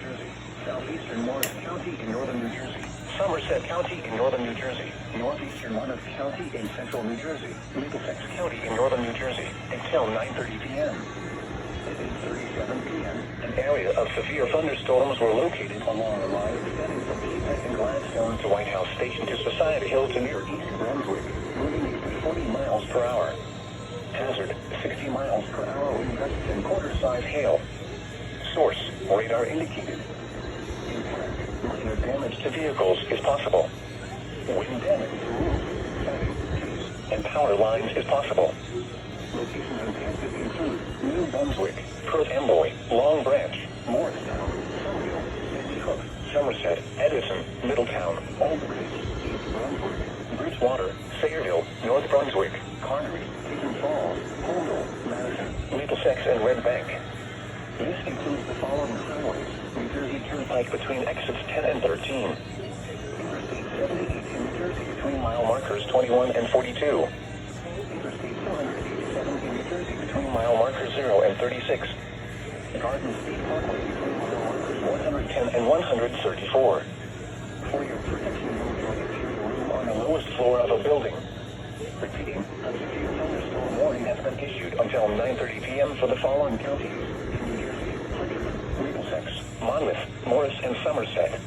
Jersey. Southeastern Monmouth County in northern New Jersey. Somerset County in northern New Jersey. Northeastern Monmouth County in central New Jersey. Middlesex County in northern New Jersey until 9:30 p.m. At 8:37 p.m., an area of severe thunderstorms were located along a line extending from Keephead and Gladstone to White House Station to Society Hill to near East Brunswick, moving east at 40 miles per hour. Hazard, 60 miles per hour wind gusts and quarter-size hail. Source, radar indicated. Impact, minor damage to vehicles is possible. Wind damage to roof, siding, trees, and power lines is possible. Locations impacted include New Brunswick, Perth Amboy, Long Branch, Morristown, Somerville, Sandy Hook, Somerset, Edison, Middletown, Aldridge, East Brunswick, Bridgewater, Sayreville, North Brunswick, Carnegie, Teton Falls, Holdall, Madison, Middlesex, and Red Bank. This includes the following highways: New Jersey Turnpike between exits 10 and 13. Interstate 78 in New Jersey between mile markers 21 and 42. Interstate 487 in New Jersey between mile markers 0 and 36. Garden State Parkway between mile markers 110 and 134. For your protection, ensure your room on the lowest floor of a building. Repeating, a severe thunderstorm warning has been issued until 9:30 p.m. for the following counties: New Jersey, Middlesex, Monmouth, Morris, and Somerset.